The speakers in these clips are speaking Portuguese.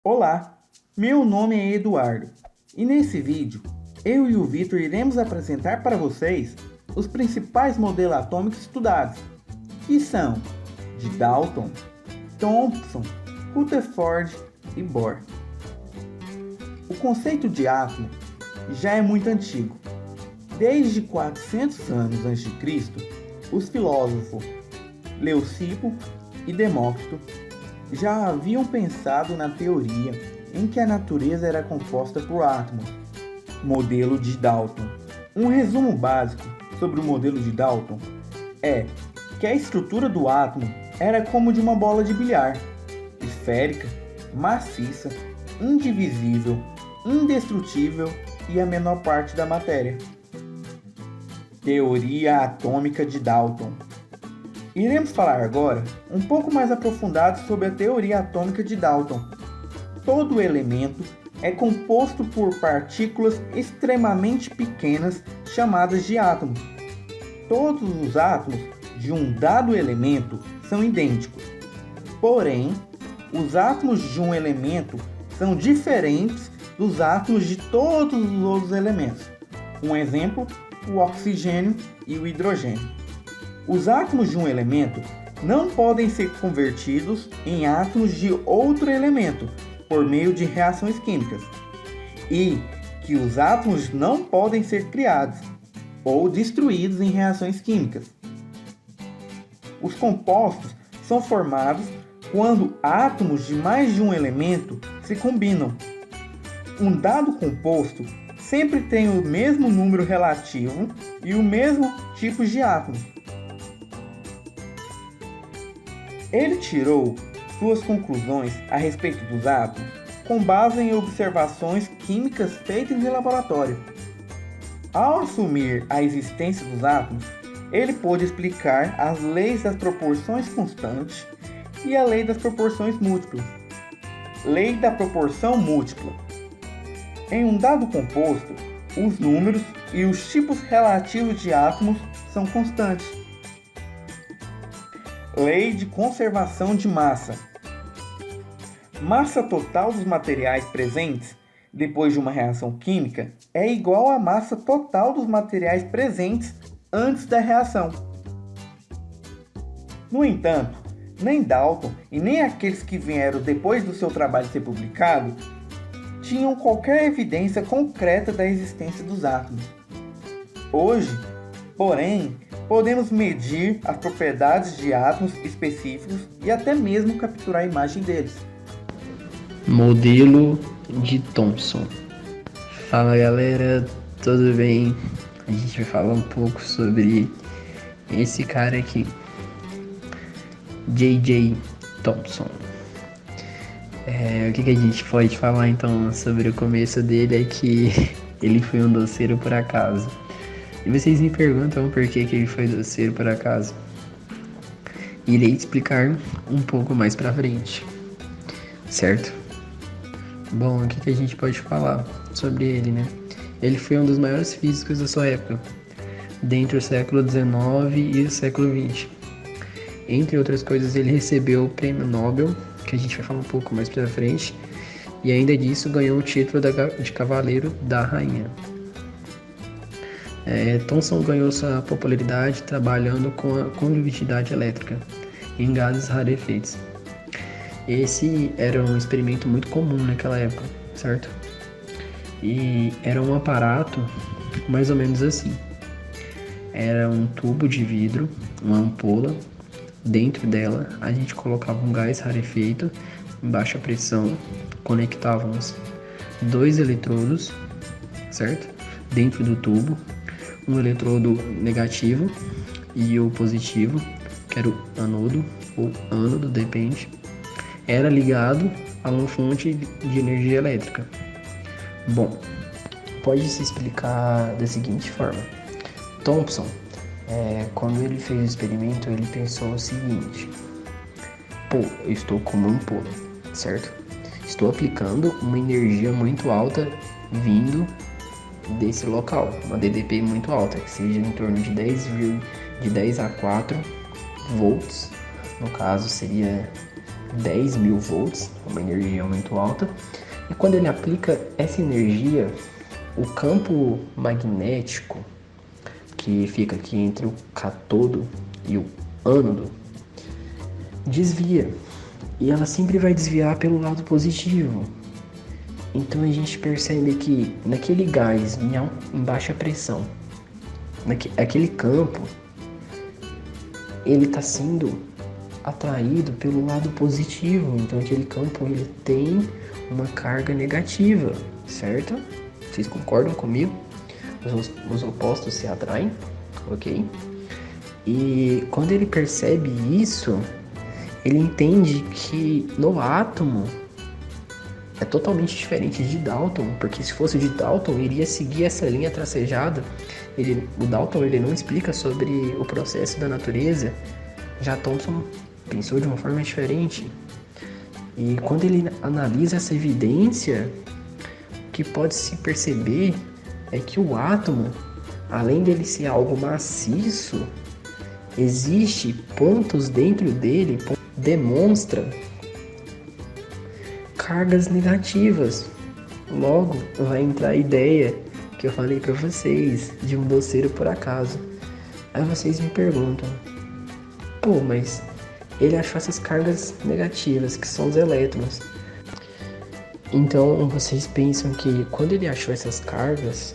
Olá, meu nome é Eduardo e nesse vídeo eu e o Vitor iremos apresentar para vocês os principais modelos atômicos estudados, que são de Dalton, Thomson, Rutherford e Bohr. O conceito de átomo já é muito antigo. Desde 400 anos a.C., os filósofos Leucipo e Demócrito já haviam pensado na teoria em que a natureza era composta por átomos, modelo de Dalton. Um resumo básico sobre o modelo de Dalton é que a estrutura do átomo era como de uma bola de bilhar, esférica, maciça, indivisível, indestrutível e a menor parte da matéria. Teoria atômica de Dalton. Iremos falar agora um pouco mais aprofundado sobre a teoria atômica de Dalton. Todo elemento é composto por partículas extremamente pequenas chamadas de átomos. Todos os átomos de um dado elemento são idênticos. Porém, os átomos de um elemento são diferentes dos átomos de todos os outros elementos. Um exemplo, o oxigênio e o hidrogênio. Os átomos de um elemento não podem ser convertidos em átomos de outro elemento por meio de reações químicas, e que os átomos não podem ser criados ou destruídos em reações químicas. Os compostos são formados quando átomos de mais de um elemento se combinam. Um dado composto sempre tem o mesmo número relativo e o mesmo tipo de átomos. Ele tirou suas conclusões a respeito dos átomos com base em observações químicas feitas em laboratório. Ao assumir a existência dos átomos, ele pôde explicar as leis das proporções constantes e a lei das proporções múltiplas. Lei da proporção múltipla. Em um dado composto, os números e os tipos relativos de átomos são constantes. Lei de conservação de massa. Massa total dos materiais presentes depois de uma reação química é igual à massa total dos materiais presentes antes da reação. No entanto, nem Dalton e nem aqueles que vieram depois do seu trabalho ser publicado tinham qualquer evidência concreta da existência dos átomos. Hoje, porém, podemos medir as propriedades de átomos específicos e até mesmo capturar a imagem deles. Modelo de Thomson. Fala galera, tudo bem? A gente vai falar um pouco sobre esse cara aqui, J.J. Thomson. O que a gente pode falar então sobre o começo dele é que ele foi um doceiro por acaso. E vocês me perguntam por que ele foi doceiro por acaso. Irei explicar um pouco mais pra frente, certo? Bom, o que a gente pode falar sobre ele, né? Ele foi um dos maiores físicos da sua época, dentre o século XIX e o século XX. Entre outras coisas, ele recebeu o Prêmio Nobel, que a gente vai falar um pouco mais pra frente, e ainda disso ganhou o título de Cavaleiro da Rainha. Thomson ganhou sua popularidade trabalhando com a condutividade elétrica em gases rarefeitos. Esse era um experimento muito comum naquela época, certo? E era um aparato mais ou menos assim. Era um tubo de vidro, uma ampola. Dentro dela a gente colocava um gás rarefeito em baixa pressão, conectávamos dois eletrodos, certo? Dentro do tubo, um eletrodo negativo e o positivo, que era o anodo ou ânodo, depende, era ligado a uma fonte de energia elétrica. Bom, pode se explicar da seguinte forma. Thomson, quando ele fez o experimento, ele pensou o seguinte: eu estou como um polo, certo? Estou aplicando uma energia muito alta vindo desse local, uma DDP muito alta, que seja em torno de 10 a 4 volts, no caso seria 10.000 volts, uma energia muito alta. E quando ele aplica essa energia, o campo magnético que fica aqui entre o cátodo e o ânodo desvia. E ela sempre vai desviar pelo lado positivo. Então a gente percebe que naquele gás em baixa pressão, aquele campo, ele está sendo atraído pelo lado positivo. Então aquele campo ele tem uma carga negativa, certo? Vocês concordam comigo? Os opostos se atraem, ok? E quando ele percebe isso, ele entende que no átomo é totalmente diferente de Dalton, porque se fosse de Dalton, iria seguir essa linha tracejada. O Dalton ele não explica sobre o processo da natureza, já Thomson pensou de uma forma diferente. E quando ele analisa essa evidência, o que pode se perceber é que o átomo, além dele ser algo maciço, existe pontos dentro dele que demonstram cargas negativas. Logo vai entrar a ideia que eu falei para vocês de um doceiro por acaso. Aí vocês me perguntam, pô, mas ele achou essas cargas negativas, que são os elétrons. Então vocês pensam que quando ele achou essas cargas,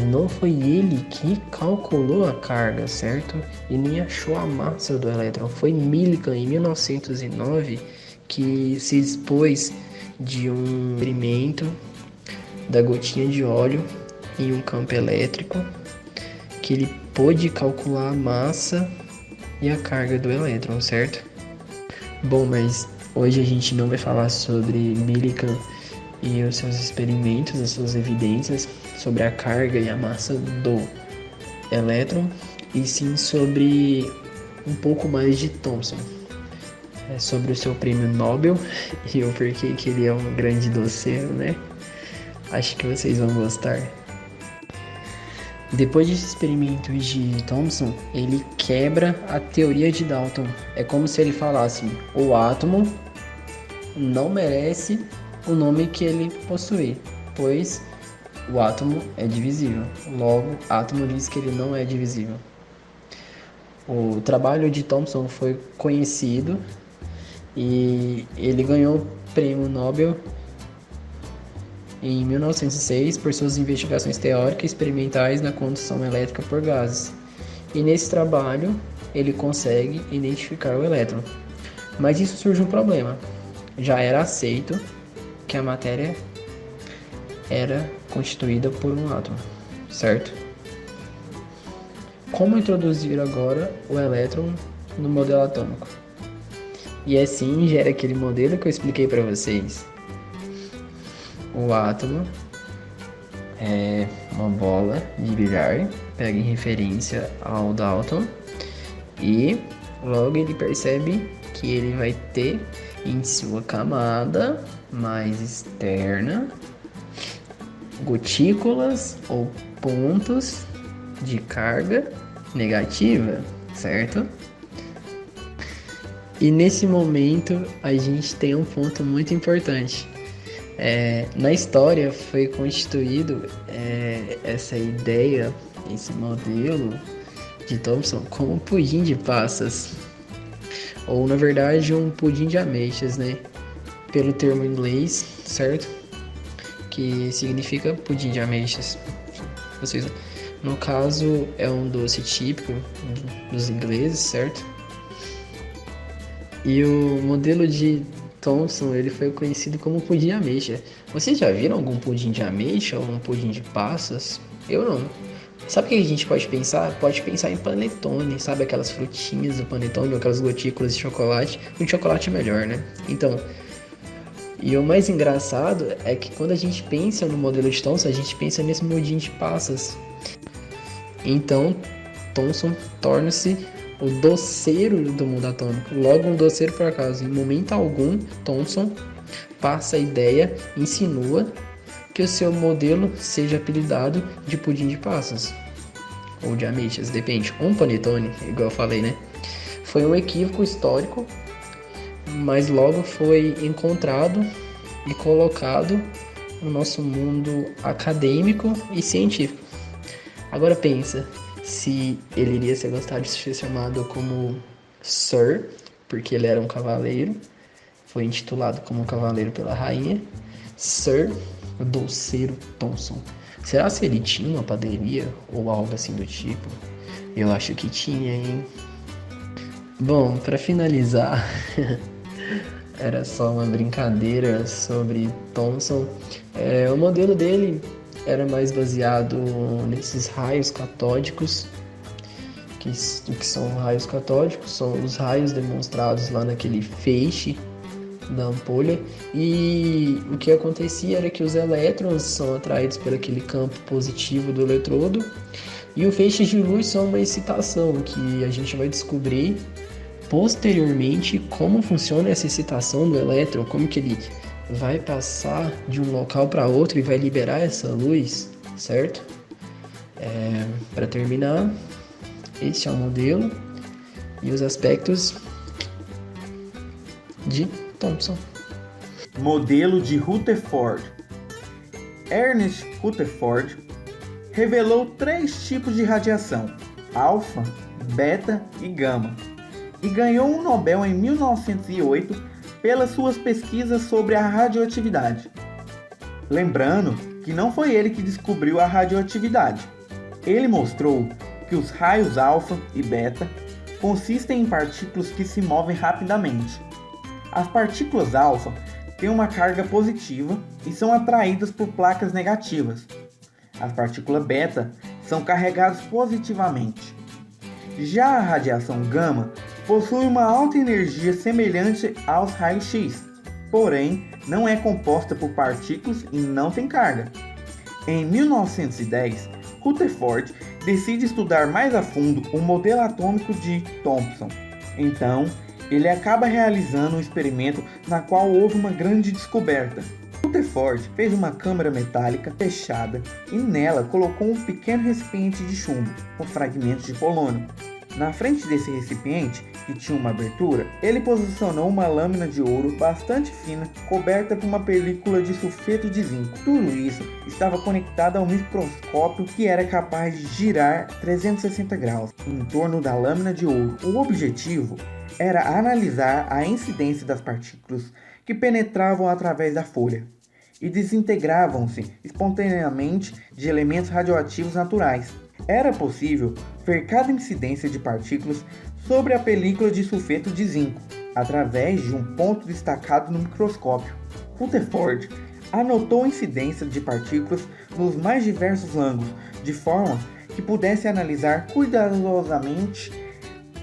não foi ele que calculou a carga, certo? E nem achou a massa do elétron. Foi Millikan, em 1909, que se expôs de um experimento da gotinha de óleo em um campo elétrico, que ele pôde calcular a massa e a carga do elétron, certo? Bom, mas hoje a gente não vai falar sobre Millikan e os seus experimentos, as suas evidências sobre a carga e a massa do elétron, e sim sobre um pouco mais de Thomson, sobre o seu prêmio Nobel e o porquê que ele é um grande doceiro, né? Acho que vocês vão gostar. Depois desses experimentos de Thomson, ele quebra a teoria de Dalton. É como se ele falasse: o átomo não merece o nome que ele possui, pois o átomo é divisível. Logo, o átomo diz que ele não é divisível. O trabalho de Thomson foi conhecido e ele ganhou o prêmio Nobel em 1906 por suas investigações teóricas e experimentais na condução elétrica por gases. E nesse trabalho ele consegue identificar o elétron. Mas isso surge um problema. Já era aceito que a matéria era constituída por um átomo, certo? Como introduzir agora o elétron no modelo atômico? E assim gera aquele modelo que eu expliquei para vocês. O átomo é uma bola de bilhar, pega em referência ao Dalton, e logo ele percebe que ele vai ter em sua camada mais externa gotículas ou pontos de carga negativa, certo? E nesse momento a gente tem um ponto muito importante. Na história foi constituído essa ideia, esse modelo de Thomson como um pudim de passas, ou na verdade um pudim de ameixas, né? Pelo termo em inglês, certo? Que significa pudim de ameixas. No caso, é um doce típico dos ingleses, certo? E o modelo de Thomson, ele foi conhecido como pudim de ameixa. Vocês já viram algum pudim de ameixa ou um pudim de passas? Eu não. Sabe o que a gente pode pensar? Pode pensar em panetone, sabe? Aquelas frutinhas do panetone, ou aquelas gotículas de chocolate. O de chocolate é melhor, né? Então, e o mais engraçado é que quando a gente pensa no modelo de Thomson, a gente pensa nesse pudim de passas. Então, Thomson torna-se o doceiro do mundo atômico. Logo, um doceiro por acaso. Em momento algum, Thomson passa a ideia, insinua que o seu modelo seja apelidado de pudim de passas ou de ameixas, depende. Um panetone, igual eu falei, né? Foi um equívoco histórico, mas logo foi encontrado e colocado no nosso mundo acadêmico e científico. Agora pensa, se ele iria ser gostado de ser chamado como Sir, porque ele era um cavaleiro, foi intitulado como cavaleiro pela rainha, Sir Dolceiro Thomson. Será se ele tinha uma padaria ou algo assim do tipo? Eu acho que tinha, hein? Bom, para finalizar, era só uma brincadeira sobre Thomson. O modelo dele era mais baseado nesses raios catódicos, que são raios catódicos, são os raios demonstrados lá naquele feixe da ampulha, e o que acontecia era que os elétrons são atraídos por aquele campo positivo do eletrodo, e o feixe de luz são uma excitação, que a gente vai descobrir posteriormente como funciona essa excitação do elétron, como que ele vai passar de um local para outro e vai liberar essa luz, certo? Para terminar, este é o modelo e os aspectos de Thomson. Modelo de Rutherford. Ernest Rutherford revelou 3 tipos de radiação: alfa, beta e gama, e ganhou um Nobel em 1908 pelas suas pesquisas sobre a radioatividade. Lembrando que não foi ele que descobriu a radioatividade. Ele mostrou que os raios alfa e beta consistem em partículas que se movem rapidamente. As partículas alfa têm uma carga positiva e são atraídas por placas negativas. As partículas beta são carregadas positivamente. Já a radiação gama possui uma alta energia semelhante aos raios X, porém não é composta por partículas e não tem carga. Em 1910, Rutherford decide estudar mais a fundo o modelo atômico de Thomson. Então, ele acaba realizando um experimento na qual houve uma grande descoberta. Rutherford fez uma câmara metálica fechada e nela colocou um pequeno recipiente de chumbo com fragmentos de polônio. Na frente desse recipiente, que tinha uma abertura, ele posicionou uma lâmina de ouro bastante fina coberta por uma película de sulfeto de zinco. Tudo isso estava conectado a um microscópio que era capaz de girar 360 graus em torno da lâmina de ouro. O objetivo era analisar a incidência das partículas que penetravam através da folha e desintegravam-se espontaneamente de elementos radioativos naturais. Era possível ver cada incidência de partículas sobre a película de sulfeto de zinco, através de um ponto destacado no microscópio. Rutherford anotou a incidência de partículas nos mais diversos ângulos, de forma que pudesse analisar cuidadosamente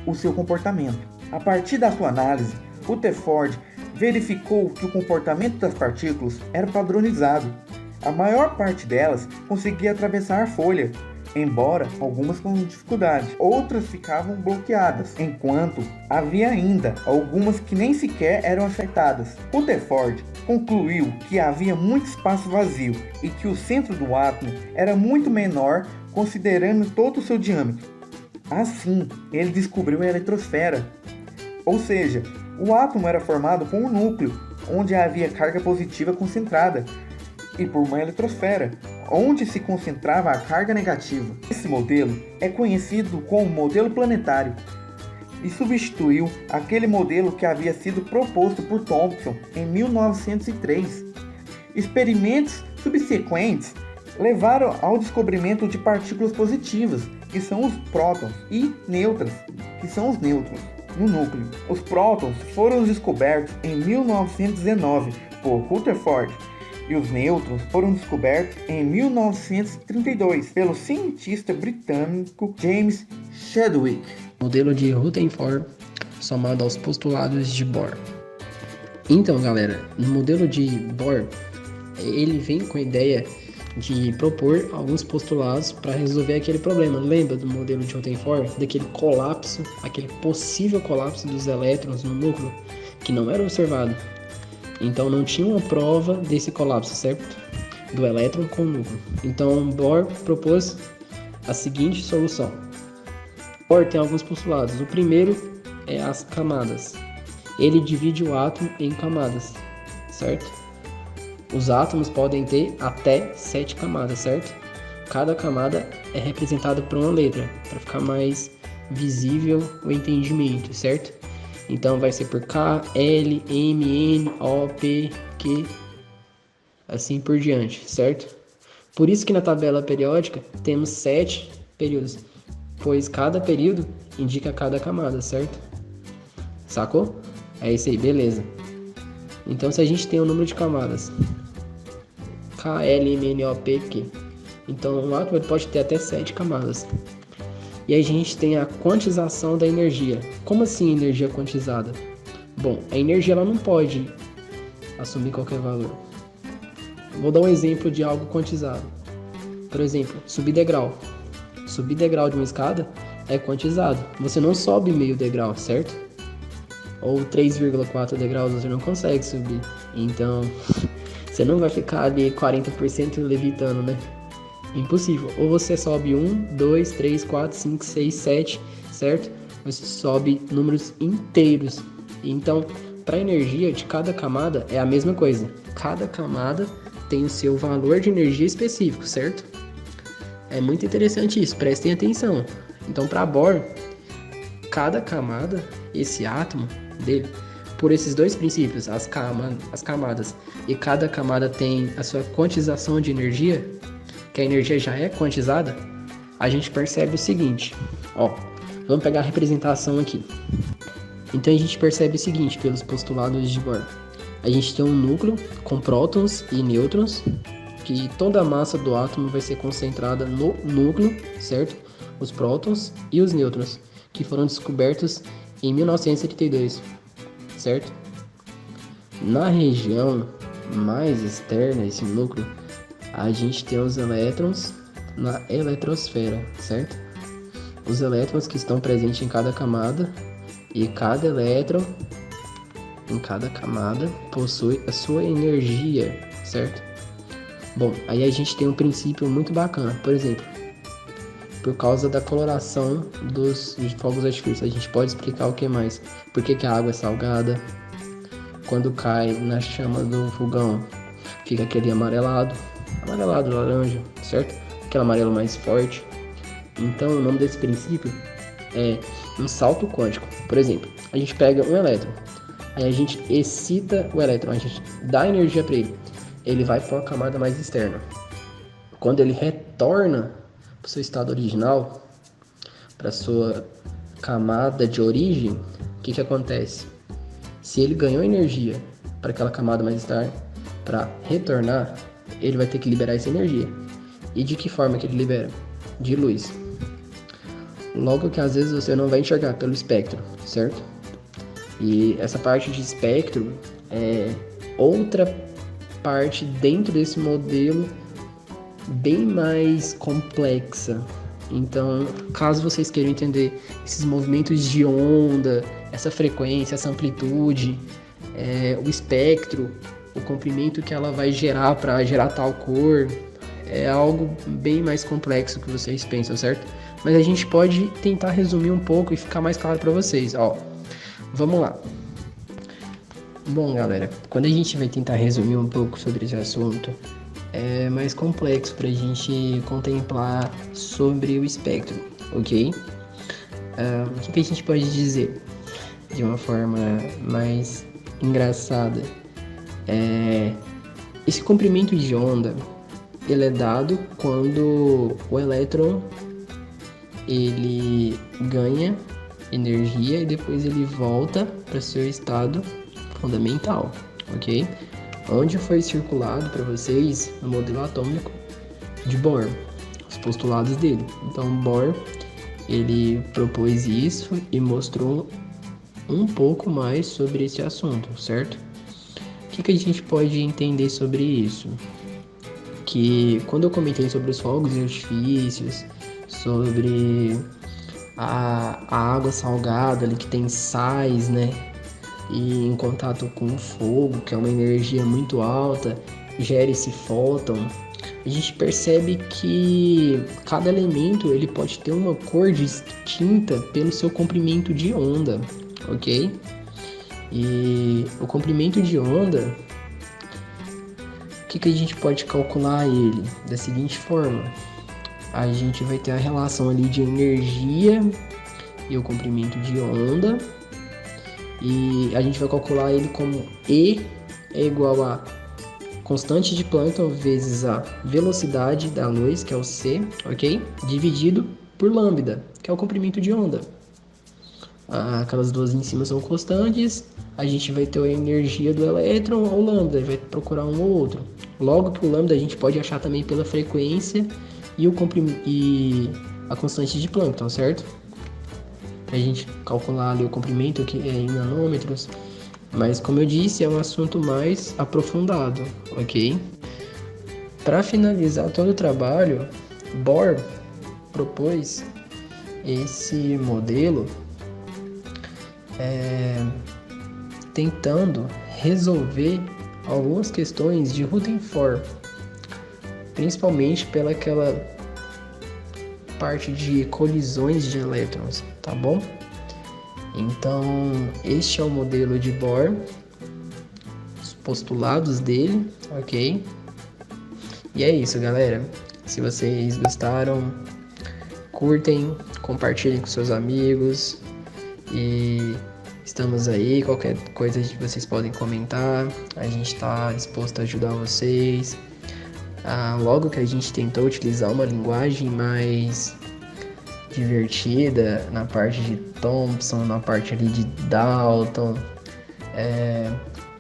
o seu comportamento. A partir da sua análise, Rutherford verificou que o comportamento das partículas era padronizado. A maior parte delas conseguia atravessar a folha, embora algumas com dificuldade. Outras ficavam bloqueadas, enquanto havia ainda algumas que nem sequer eram afetadas. Rutherford concluiu que havia muito espaço vazio e que o centro do átomo era muito menor considerando todo o seu diâmetro. Assim, ele descobriu a eletrosfera. Ou seja, o átomo era formado por um núcleo, onde havia carga positiva concentrada, e por uma eletrosfera, onde se concentrava a carga negativa. Esse modelo é conhecido como modelo planetário e substituiu aquele modelo que havia sido proposto por Thomson em 1903. Experimentos subsequentes levaram ao descobrimento de partículas positivas, que são os prótons, e nêutrons, que são os nêutrons, no núcleo. Os prótons foram descobertos em 1919 por Rutherford e os nêutrons foram descobertos em 1932 pelo cientista britânico James Chadwick. Modelo de Rutherford somado aos postulados de Bohr. Então, galera, no modelo de Bohr, ele vem com a ideia de propor alguns postulados para resolver aquele problema. Lembra do modelo de Rutherford? Daquele colapso, aquele possível colapso dos elétrons no núcleo, que não era observado. Então não tinha uma prova desse colapso, certo? Do elétron com o núcleo. Então Bohr propôs a seguinte solução. Bohr tem alguns postulados. O primeiro é as camadas. ele divide o átomo em camadas, certo? Os átomos podem ter até 7 camadas, certo? Cada camada é representada por uma letra, para ficar mais visível o entendimento, certo? Então vai ser por K, L, M, N, O, P, Q, assim por diante, certo? Por isso que na tabela periódica temos 7 períodos, pois cada período indica cada camada, certo? Sacou? É isso aí, beleza. Então se a gente tem o número de camadas K, L, M, N, O, P, Q, então um átomo pode ter até 7 camadas. E aí a gente tem a quantização da energia. Como assim energia quantizada? Bom, a energia ela não pode assumir qualquer valor. Vou dar um exemplo de algo quantizado. Por exemplo, subir degrau. Subir degrau de uma escada é quantizado. Você não sobe meio degrau, certo? Ou 3,4 degraus você não consegue subir. Então, você não vai ficar ali 40% levitando, né? Impossível. Ou você sobe 1, 2, 3, 4, 5, 6, 7, certo? Você sobe números inteiros. Então, para a energia de cada camada é a mesma coisa. Cada camada tem o seu valor de energia específico, certo? É muito interessante isso, prestem atenção. Então, para Bohr, cada camada, esse átomo dele, por esses dois princípios, as camadas, e cada camada tem a sua quantização de energia, que a energia já é quantizada, a gente percebe o seguinte, ó, vamos pegar a representação aqui. Então a gente percebe o seguinte, pelos postulados de Bohr. A gente tem um núcleo com prótons e nêutrons, que toda a massa do átomo vai ser concentrada no núcleo, certo? Os prótons e os nêutrons, que foram descobertos em 1932, certo? Na região mais externa, esse núcleo, a gente tem os elétrons na eletrosfera, certo? Os elétrons que estão presentes em cada camada, e cada elétron em cada camada possui a sua energia, certo? Bom, aí a gente tem um princípio muito bacana, por exemplo, por causa da coloração dos fogos artifícios, a gente pode explicar o que mais? Por que a água é salgada? Quando cai na chama do fogão, fica aquele amarelado, laranja, certo? Aquele amarelo mais forte. Então, o nome desse princípio é um salto quântico. Por exemplo, a gente pega um elétron, aí a gente excita o elétron, a gente dá energia para ele. Ele vai para uma camada mais externa. Quando ele retorna para o seu estado original, para sua camada de origem, o que acontece? Se ele ganhou energia para aquela camada mais externa, para retornar, ele vai ter que liberar essa energia. E de que forma que ele libera? De luz. Logo que às vezes você não vai enxergar pelo espectro, certo? E essa parte de espectro é outra parte dentro desse modelo bem mais complexa. Então, caso vocês queiram entender esses movimentos de onda, essa frequência, essa amplitude, o espectro, o comprimento que ela vai gerar para gerar tal cor, é algo bem mais complexo que vocês pensam, certo? Mas a gente pode tentar resumir um pouco e ficar mais claro para vocês. Ó, vamos lá. Bom, galera, quando a gente vai tentar resumir um pouco sobre esse assunto, é mais complexo para a gente contemplar sobre o espectro, ok? O que a gente pode dizer de uma forma mais engraçada? Esse comprimento de onda, ele é dado quando o elétron ele ganha energia e depois ele volta para seu estado fundamental, ok? Onde foi circulado para vocês o modelo atômico de Bohr, os postulados dele. Então Bohr ele propôs isso e mostrou um pouco mais sobre esse assunto, certo? O que a gente pode entender sobre isso? Que quando eu comentei sobre os fogos e artifícios, sobre a água salgada ali que tem sais, né? E em contato com o fogo, que é uma energia muito alta, gera esse fóton, a gente percebe que cada elemento ele pode ter uma cor distinta pelo seu comprimento de onda, ok? E o comprimento de onda, o que a gente pode calcular ele? Da seguinte forma: a gente vai ter a relação ali de energia e o comprimento de onda, e a gente vai calcular ele como E é igual a constante de Planck vezes a velocidade da luz, que é o c, ok? Dividido por lambda, que é o comprimento de onda. Aquelas duas em cima são constantes, a gente vai ter a energia do elétron ou lambda, vai procurar um ou outro. Logo que o lambda a gente pode achar também pela frequência e a constante de Planck, certo? Pra gente calcular ali o comprimento, que é em nanômetros. Mas, como eu disse, é um assunto mais aprofundado, ok? Para finalizar todo o trabalho, Bohr propôs esse modelo tentando resolver algumas questões de Rutherford, principalmente pelaquela parte de colisões de elétrons, tá bom? Então, este é o modelo de Bohr, os postulados dele, ok? E é isso, galera. Se vocês gostaram, curtem, compartilhem com seus amigos e estamos aí. Qualquer coisa que vocês podem comentar, a gente está disposto a ajudar vocês. Logo que a gente tentou utilizar uma linguagem mais divertida na parte de Thomson, na parte ali de Dalton,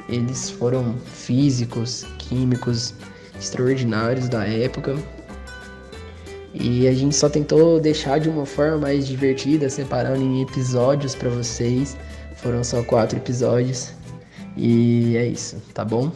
eles foram físicos, químicos extraordinários da época, e a gente só tentou deixar de uma forma mais divertida, separando em episódios para vocês. Foram só 4 episódios e é isso, tá bom?